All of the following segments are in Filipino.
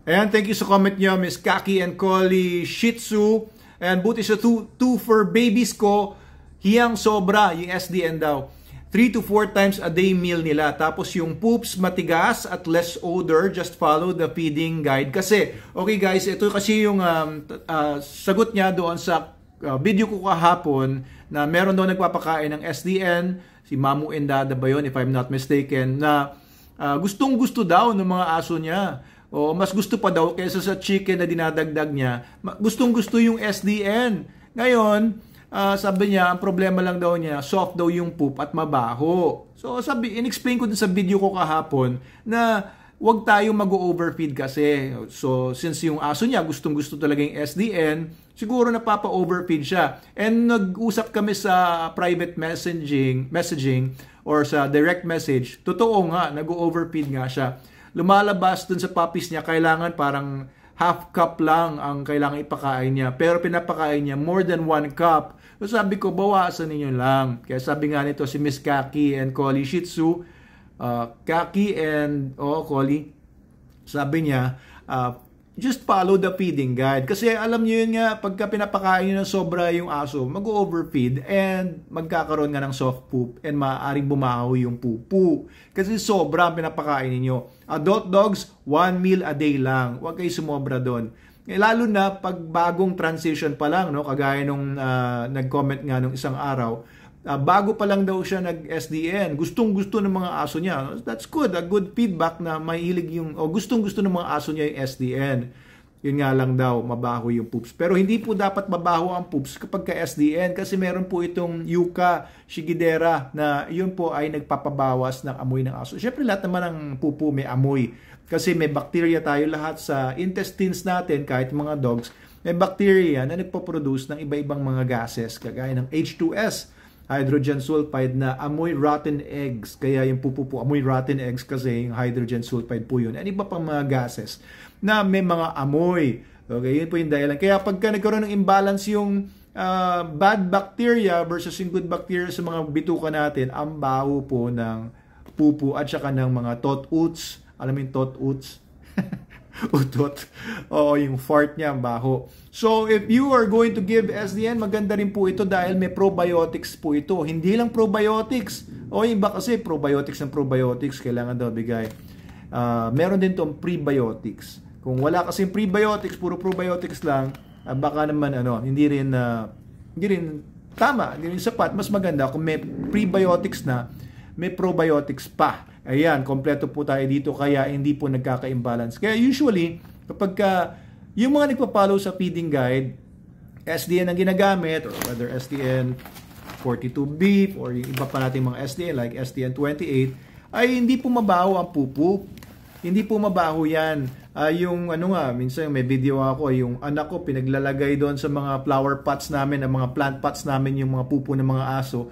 Ayan, thank you sa comment nyo, Miss Kaki and Collie Shih Tzu. And buti sa two for babies ko, hiyang sobra, yung SDN daw. 3 to 4 times a day meal nila. Tapos yung poops matigas at less odor, just follow the feeding guide. Kasi, okay guys, ito kasi yung sagot niya doon sa video ko kahapon na meron daw nagpapakain ng SDN, si Mamu Endada ba yun, if I'm not mistaken, na gustong-gusto daw ng mga aso niya. O mas gusto pa daw kaysa sa chicken na dinadagdag niya. Gustong-gusto yung SDN. Ngayon, sabi niya, ang problema lang daw niya, soft daw yung poop at mabaho. So, in-explain ko din sa video ko kahapon na wag tayong mag-overfeed kasi. So, since yung aso niya gustong-gusto talaga yung SDN, siguro napapa-overfeed siya. And nag-usap kami sa private messaging or sa direct message. Totoo nga, nag-overfeed nga siya. Lumalabas dun sa puppies niya, kailangan parang half cup lang ang kailangan ipakain niya. Pero pinapakain niya more than 1 cup. So sabi ko, bawasan ninyo lang. Kaya sabi nga nito si Miss Kaki and Collie Shih Tzu, Kaki and Collie, sabi niya, just follow the feeding guide. Kasi alam niyo yun nga, pagka pinapakain niyo ng sobra yung aso, mag-overfeed and magkakaroon nga ng soft poop and maaaring bumaho yung pupu. Kasi sobra ang pinapakain niyo. Adult dogs, 1 meal a day lang. Huwag kayo sumobra doon. Lalo na pag bagong transition pa lang, no? Kagaya nung nag-comment nga nung isang araw, bago pa lang daw siya nag-SDN, gustong-gusto ng mga aso niya. That's good, a good feedback na mahilig yung, gustong-gusto ng mga aso niya yung SDN. Yun nga lang daw, mabaho yung poops. Pero hindi po dapat mabaho ang poops kapag ka-SDN kasi meron po itong Yucca shigidera na yun po ay nagpapabawas ng amoy ng aso. Siyempre lahat naman ng pupu may amoy kasi may bacteria tayo lahat sa intestines natin, kahit mga dogs, may bacteria na nagpo-produce ng iba-ibang mga gases kagaya ng H2S, hydrogen sulfide, na amoy rotten eggs. Kaya yung pupu po amoy rotten eggs kasi yung hydrogen sulfide po yun. At iba pang mga gases na may mga amoy. Okay, yun po yung dahilan. Kaya pagka nagkaroon ng imbalance yung bad bacteria versus yung good bacteria sa mga bituka natin, ang baho po ng pupu at saka ng mga tot-oots. Alam mo yung tot-oots? Utot. Oo, yung fart niya, baho. So, if you are going to give SDN, maganda rin po ito dahil may probiotics po ito. Hindi lang probiotics. O, yung iba kasi probiotics ng probiotics, kailangan daw bigay. Meron din itong prebiotics. Kung wala kasi prebiotics, puro probiotics lang, baka naman hindi rin tama, hindi rin sapat. Mas maganda kung may prebiotics na, may probiotics pa. Ayan, kompleto po tayo dito kaya hindi po nagkaka-imbalance. Kaya usually, kapag yung mga nagpa-follow sa feeding guide, SDN ang ginagamit, or whether SDN 42 beef, or yung iba pa nating mga SDN like SDN 28, ay hindi po mabaho ang pupu. Hindi po mabaho yan. Yung minsan may video ako, yung anak ko pinaglalagay doon sa mga flower pots namin, ang mga plant pots namin, yung mga pupu ng mga aso.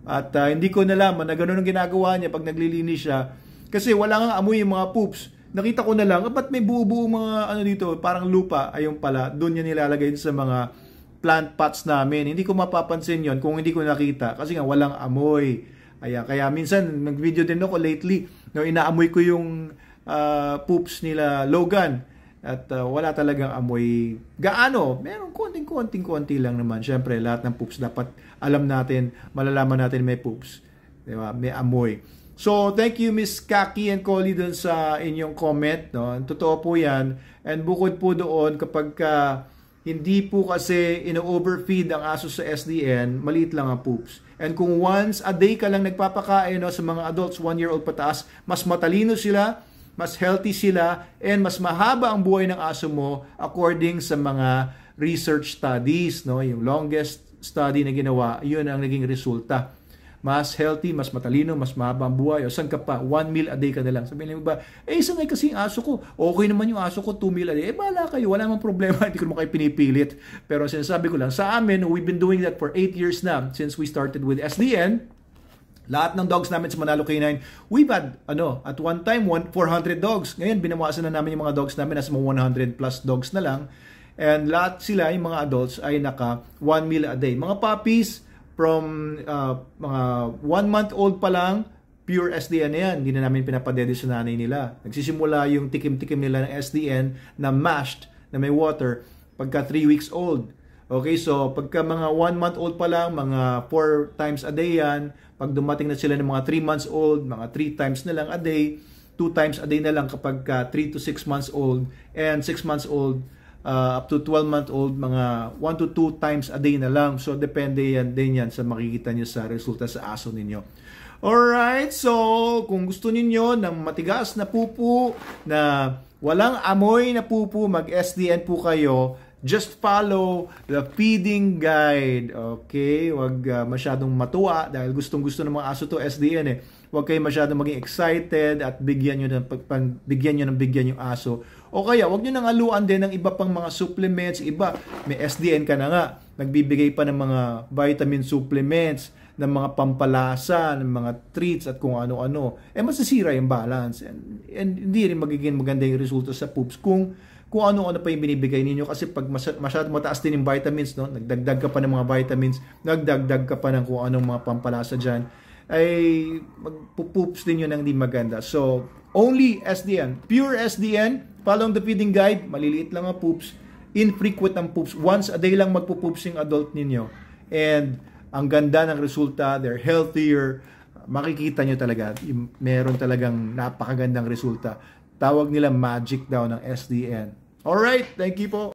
At hindi ko nalaman na gano'n ang ginagawa niya pag naglilinis siya. Kasi wala nga amoy yung mga poops. Nakita ko na lang, ba't may buo-buo mga dito, parang lupa, ayun pala, doon niya nilalagay sa mga plant pots namin. Hindi ko mapapansin yon kung hindi ko nakita kasi nga walang amoy. Kaya minsan nag-video din ako lately, inaamoy ko yung poops nila Logan. At wala talagang amoy gaano. Meron konting-konti lang naman. Siyempre, lahat ng poops dapat alam natin, malalaman natin may poops. Diba? May amoy. So, thank you Miss Kaki and Collie dun sa inyong comment. No? Totoo po yan. And bukod po doon, kapag hindi po kasi ino-overfeed ang aso sa SDN, maliit lang ang poops. And kung once a day ka lang nagpapakain sa mga adults, 1-year-old pataas, mas matalino sila, mas healthy sila, and mas mahaba ang buhay ng aso mo according sa mga research studies. Yung longest study na ginawa, yun ang naging resulta. Mas healthy, mas matalino, mas mahaba ang buhay. O saan ka pa? 1 meal a day ka na lang. Sabihin mo ba, sanay kasi yung aso ko. Okay naman yung aso ko, 2 meal a day. Bahala kayo, wala namang problema. Hindi ko naman kayo pinipilit. Pero sinasabi ko lang, sa amin, we've been doing that for 8 years na since we started with SDN. Lahat ng dogs namin sa Manalo K9, we've had, at one time, 400 dogs. Ngayon, binawasan na namin yung mga dogs namin, nasa mga 100 plus dogs na lang. And lahat sila, yung mga adults, ay naka 1 meal a day. Mga puppies, from mga 1 month old pa lang, pure SDN na yan. Hindi na namin pinapadede sa nanay nila. Nagsisimula yung tikim-tikim nila ng SDN na mashed, na may water, pagka 3 weeks old. Okay, so pagka mga 1 month old pa lang, mga 4 times a day yan. Pag dumating na sila ng mga 3 months old, mga 3 times na lang a day. 2 times a day na lang kapag 3 to 6 months old. And 6 months old, up to 12 month old, mga 1 to 2 times a day na lang. So depende yan din yan sa makikita nyo sa resulta sa aso ninyo. Alright, so kung gusto niyo ng matigas na pupu na walang amoy na pupu, mag-SDN po kayo. Just follow the feeding guide. Okay, wag masyadong matuwa dahil gustong-gusto ng mga aso to SDN eh. Huwag kayo masyadong maging excited at bigyan nyo ng yung aso. O kaya, huwag nyo nang aluan din ng iba pang mga supplements. Iba, may SDN ka na nga. Nagbibigay pa ng mga vitamin supplements, ng mga pampalasa, ng mga treats at kung ano-ano. Masasira yung balance. And hindi rin magiging maganda yung resulta sa poops kung ano-ano pa yung binibigay ninyo. Kasi pag masyadong mataas din yung vitamins, no? Nagdagdag ka pa ng mga vitamins, nagdagdag ka pa ng kung anong mga pampalasa dyan, ay magpupoops din yun ng hindi maganda. So, only SDN. Pure SDN, follow the feeding guide, maliliit lang ang poops, infrequent ang poops. Once a day lang magpupoops yung adult ninyo. And ang ganda ng resulta, they're healthier. Makikita nyo talaga, meron talagang napakagandang resulta. Tawag nila magic daw ng SDN. Alright, thank you po.